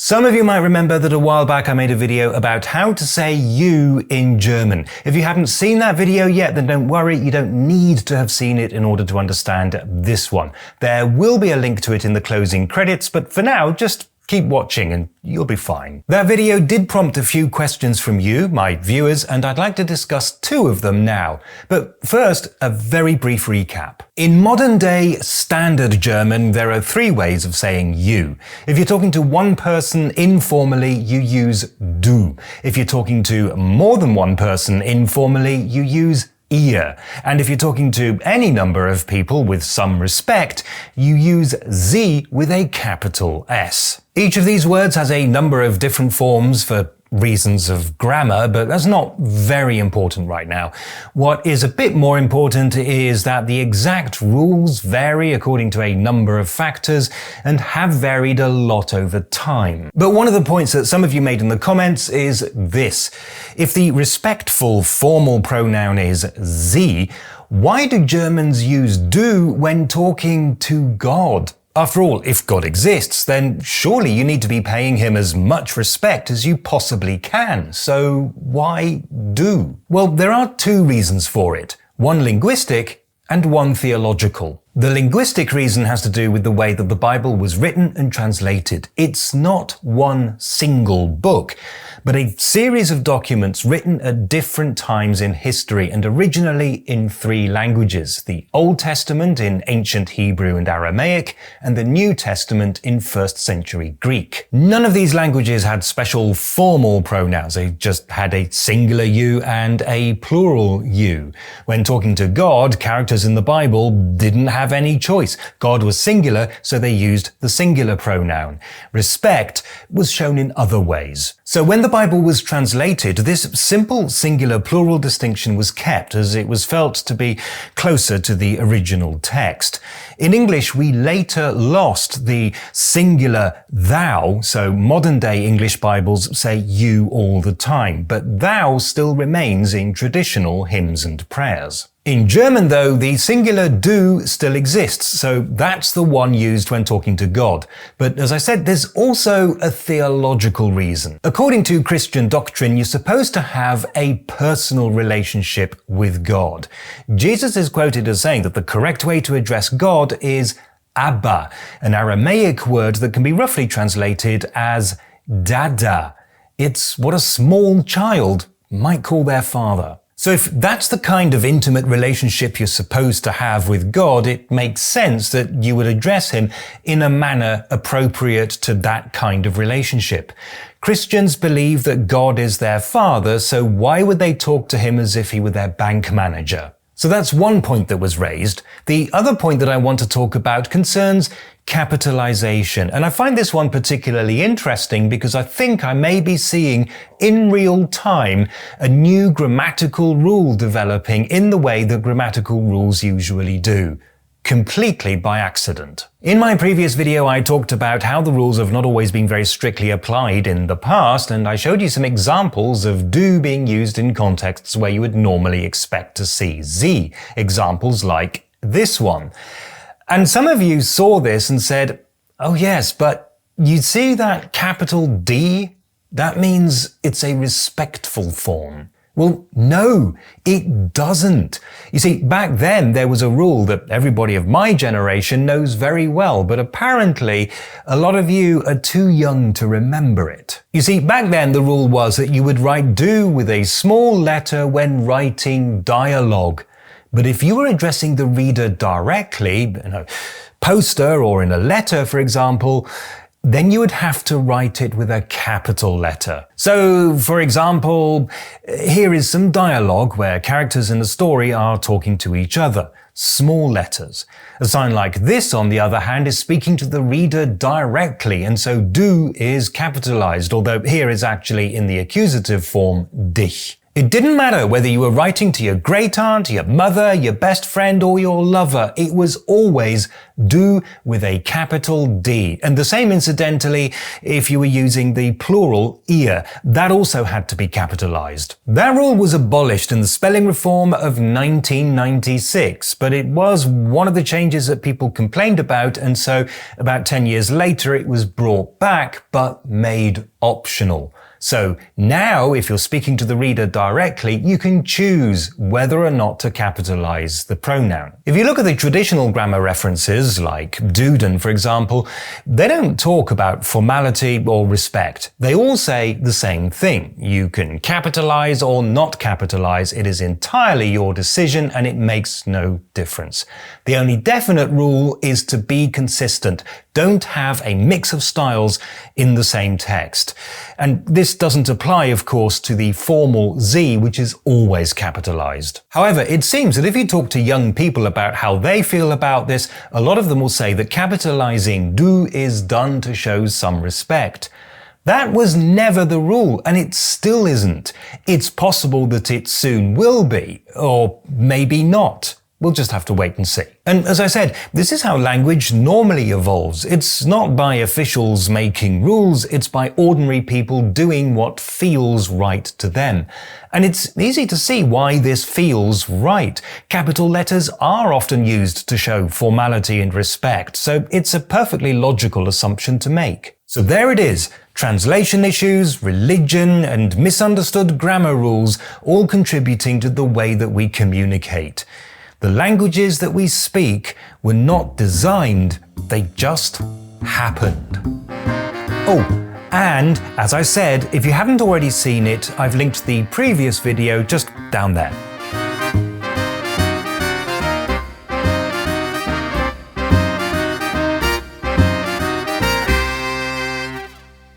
Some of you might remember that a while back I made a video about how to say you in German. If you haven't seen that video yet, then don't worry, you don't need to have seen it in order to understand this one. There will be a link to it in the closing credits, but for now, just keep watching and you'll be fine. That video did prompt a few questions from you, my viewers, and I'd like to discuss two of them now. But first, a very brief recap. In modern day standard German, there are three ways of saying you. If you're talking to one person informally, you use du. If you're talking to more than one person informally, you use ihr. And if you're talking to any number of people with some respect, you use sie with a capital S. Each of these words has a number of different forms for reasons of grammar, but that's not very important right now. What is a bit more important is that the exact rules vary according to a number of factors and have varied a lot over time. But one of the points that some of you made in the comments is this. If the respectful formal pronoun is sie, why do Germans use du when talking to God? After all, if God exists, then surely you need to be paying him as much respect as you possibly can. So why du? Well, there are two reasons for it. One linguistic and one theological. The linguistic reason has to do with the way that the Bible was written and translated. It's not one single book, but a series of documents written at different times in history and originally in three languages: the Old Testament in ancient Hebrew and Aramaic, and the New Testament in 1st century Greek. None of these languages had special formal pronouns. They just had a singular you and a plural you. When talking to God, characters in the Bible didn't have any choice. God was singular, so they used the singular pronoun. Respect was shown in other ways. So when the Bible was translated, this simple singular-plural distinction was kept as it was felt to be closer to the original text. In English, we later lost the singular thou, so modern-day English Bibles say you all the time, but thou still remains in traditional hymns and prayers. In German, though, the singular du still exists, so that's the one used when talking to God. But as I said, there's also a theological reason. According to Christian doctrine, you're supposed to have a personal relationship with God. Jesus is quoted as saying that the correct way to address God is Abba, an Aramaic word that can be roughly translated as Dada. It's what a small child might call their father. So if that's the kind of intimate relationship you're supposed to have with God, it makes sense that you would address him in a manner appropriate to that kind of relationship. Christians believe that God is their father, so why would they talk to him as if he were their bank manager? So that's one point that was raised. The other point that I want to talk about concerns capitalization. And I find this one particularly interesting because I think I may be seeing in real time a new grammatical rule developing in the way that grammatical rules usually do. Completely by accident. In my previous video, I talked about how the rules have not always been very strictly applied in the past, and I showed you some examples of du being used in contexts where you would normally expect to see sie. Examples like this one. And some of you saw this and said, oh yes, but you see that capital D? That means it's a respectful form. Well, no, it doesn't. You see, back then there was a rule that everybody of my generation knows very well, but apparently a lot of you are too young to remember it. You see, back then the rule was that you would write du with a small letter when writing dialogue. But if you were addressing the reader directly, in a poster or in a letter, for example, then you would have to write it with a capital letter. So, for example, here is some dialogue where characters in the story are talking to each other. Small letters. A sign like this, on the other hand, is speaking to the reader directly, and so du is capitalized, although here is actually in the accusative form dich. It didn't matter whether you were writing to your great-aunt, your mother, your best friend, or your lover. It was always do with a capital D. And the same, incidentally, if you were using the plural ear. That also had to be capitalized. That rule was abolished in the spelling reform of 1996, but it was one of the changes that people complained about, and so about 10 years later it was brought back, but made optional. So now, if you're speaking to the reader directly, you can choose whether or not to capitalize the pronoun. If you look at the traditional grammar references, like Duden, for example, they don't talk about formality or respect. They all say the same thing. You can capitalize or not capitalize. It is entirely your decision and it makes no difference. The only definite rule is to be consistent. Don't have a mix of styles in the same text. And this doesn't apply, of course, to the formal Z, which is always capitalized. However, it seems that if you talk to young people about how they feel about this, a lot of them will say that capitalizing du is done to show some respect. That was never the rule, and it still isn't. It's possible that it soon will be, or maybe not. We'll just have to wait and see. And as I said, this is how language normally evolves. It's not by officials making rules, it's by ordinary people doing what feels right to them. And it's easy to see why this feels right. Capital letters are often used to show formality and respect, so it's a perfectly logical assumption to make. So there it is. Translation issues, religion, and misunderstood grammar rules all contributing to the way that we communicate. The languages that we speak were not designed, they just happened. Oh, and as I said, if you haven't already seen it, I've linked the previous video just down there.